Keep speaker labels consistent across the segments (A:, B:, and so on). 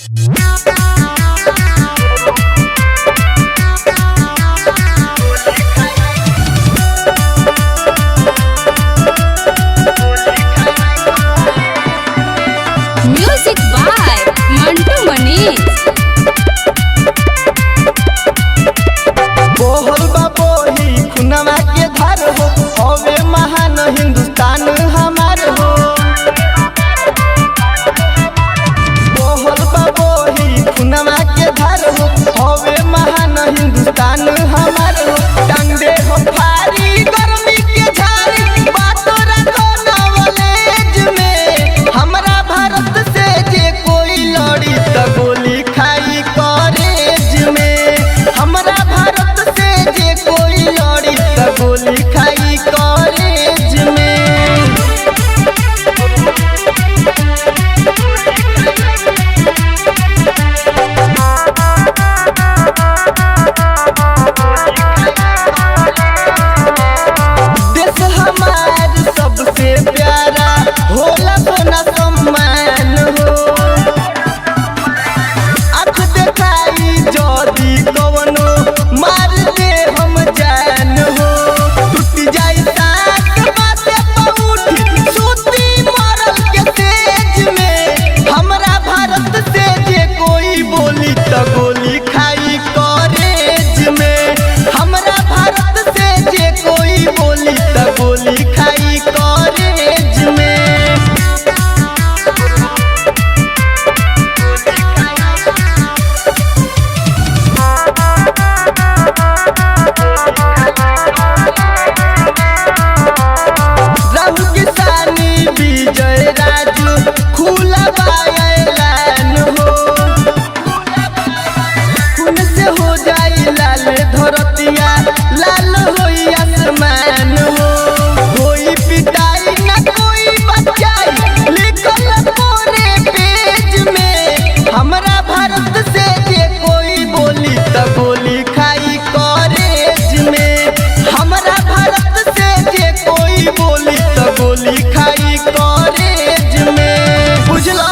A: Music by Mantu Manish.
B: बोहल बाबोही खुनवा के धार हो, हवे महान हिंदुस्तान हमार हो। बोहल बाबोही खुनवा के धार हो, हवे महान हिंदुस्तान हमार हो। डंडे हो भारी गर्मी के झारी, बातों रखो नॉलेज में। हमरा भारत से जे कोई लड़ी त गोली खाई कॉलेज में। हमरा भारत से जे कोई लड़ी त गोली खाई कॉलेज में। देश हमार सबसे प्यारा होला सोना सम्मान हो। आँख देखाई जदी कवनो मार दे हम जान हो। टूट जाई साथ बाते पउठी सूती मरल के तेज में। हमरा भारत से जे कोई बोली त गोली खाई कॉलेज में। हमरा भारत से जे कोई बोली त गोली खाई कॉलेज में। राहुल किसानी विजय राजू खुला बायलान हो। खून से हो जाई लाल धरतिया, लाल होई आसमान हो। कोई पिटाई न कोई बचाई, लिखल पूरे पेज में। हमरा भारत से जे कोई बोली त गोली खाई कॉलेज में। हमरा भारत से जे कोई बोली त गोली खाई कॉलेज में। बुझला?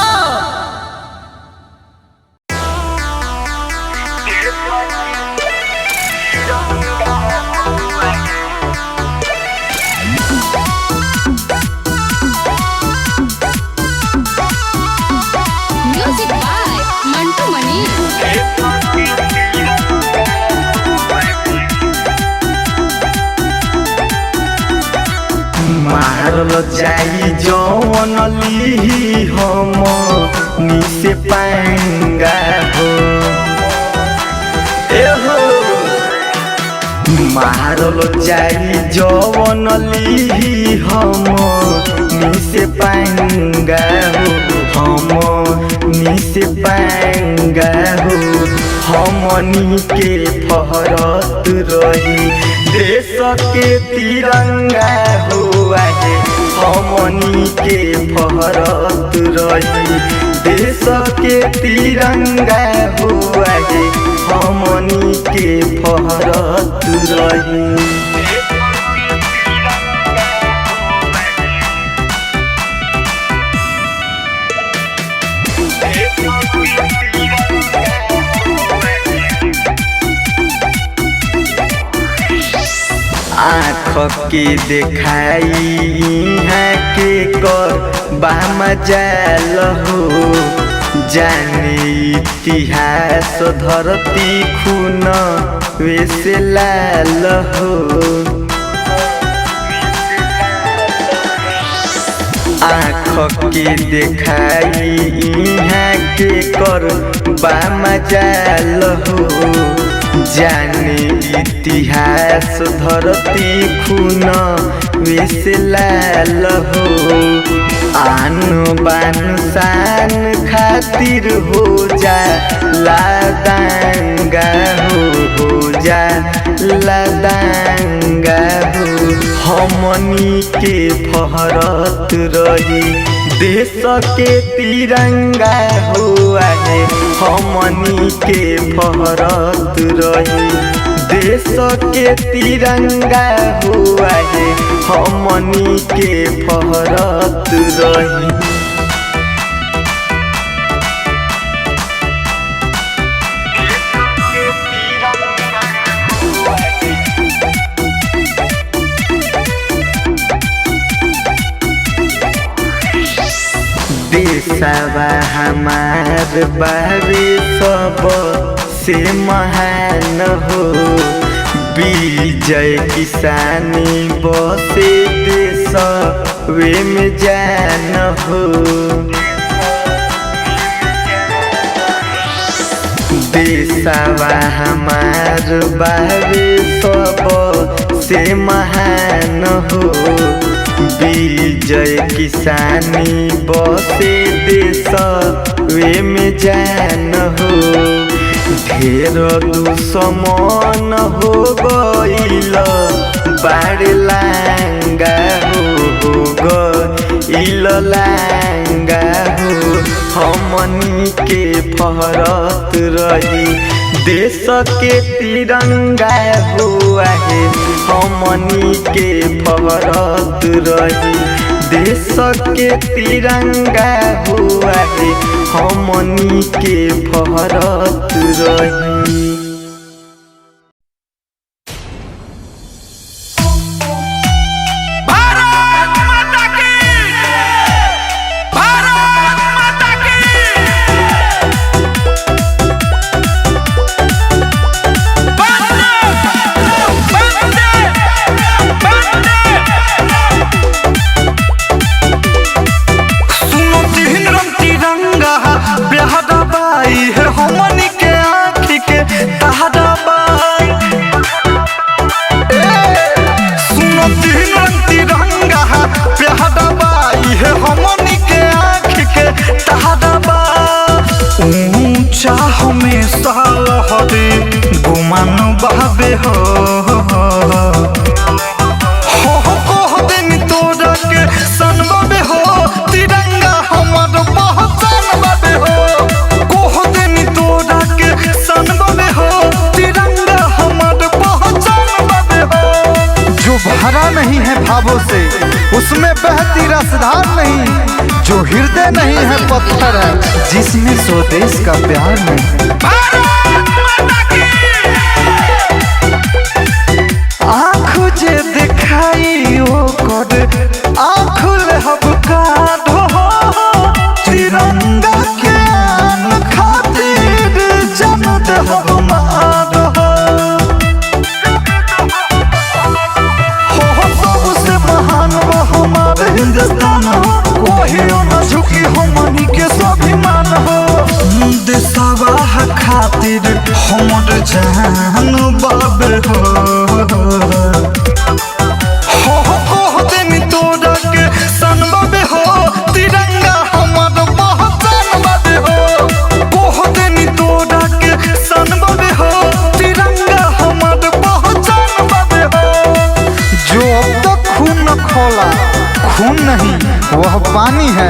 A: Music by Mantu Manish.
B: मारल जाई जौन लीही हम निसे पाएंगा हो। एहो मारल जाई जौन लीही हम निसे पाएंगा हो। हम निसे पाएंगा हो। हमनी के फहरत रही देश के तिरंगा हुआ है। हमनी के फहरत रही देश के तिरंगा हुआ है। हमनी के फहरत रही। आँख के देखाई यहाँ के कर बामजाल हो। जाने इतिहास धरती खून वैसे लाल हो। आँख के देखाई यहाँ के कर बामजाल हो। जाने इतिहास धरती खून वैसे लाल हो। आन बान शान खातिर हो जा लादांगा हो जा लादांगा हो। हमनी के फहरत रही देश के तिरंगा हुआ है। हमनी के फहरत रही देश के तिरंगा हुआ है। हमनी के फहरत रही। देशवा हमार बाबे सब से महान हो। विजय किसानी बसे देशवे में जान हो। देशवा हमार बाबे सब से महान हो। विजय किसानी बसे देशवे में जान हो। ढेर दुश्मन हो गइल बाड़ लांगा हो गइल लांगा हो। हमनी के फहरत रही देश के तिरंगा हुआ है। हमनी के फहरत रही देश के तिरंगा हुआ है। हमनी के फहरत रही।
C: हमेशा लहरे गुमान बहबे हो कह दिन तोरा के सनबे हो। तिरंगा हमर पहचान बबे हो। कह दिन तोरा के सनबे हो। तिरंगा हमर पहचान बबे हो। जो भरा नहीं है भावों से उसमें बहती रसधार नहीं। जो हृदय नहीं है पत्थर है जिसमें स्वदेश का प्यार नहीं। आँख जे दिखाई ओ कर आँख ले हब काढ़ हो। तिरंगा के आन खातिर जन दे हब मार हो। सबसे महान वो हमारे हिंदुस्तान हो। कोई न झुकी हमनी के स्वाभिमान हो। देशवा खातिर हमर जान बाबे हो कह दिन तोरा के सनबे हो। तिरंगा हमर पहचान बबे हो। कह दिन तोरा के सनबे हो। तिरंगा हमर पहचान बबे हो। जो अब तक खून न खोला खून नहीं वह पानी है।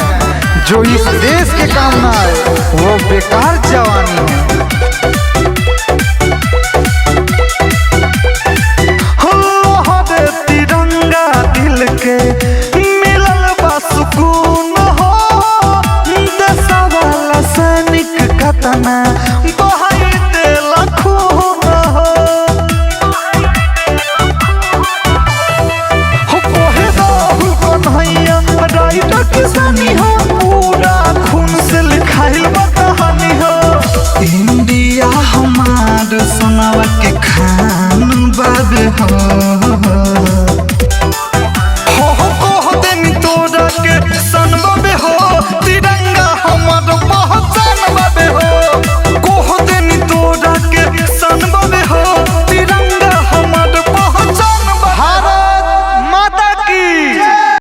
C: जो इस देश के काम ना आए वो बेकार जवानी है। हरे तिरंगा दिल के मिलल बा सुकून हो। देशवाला सैनिक कतना बहाई देला खून हो। कोहे राहुल कन्हैया राइटर किसानी हो। पूरा खून से लिखाइल बा कहानी हो। इंडिया हमार सोनावा के खान बाबे हो।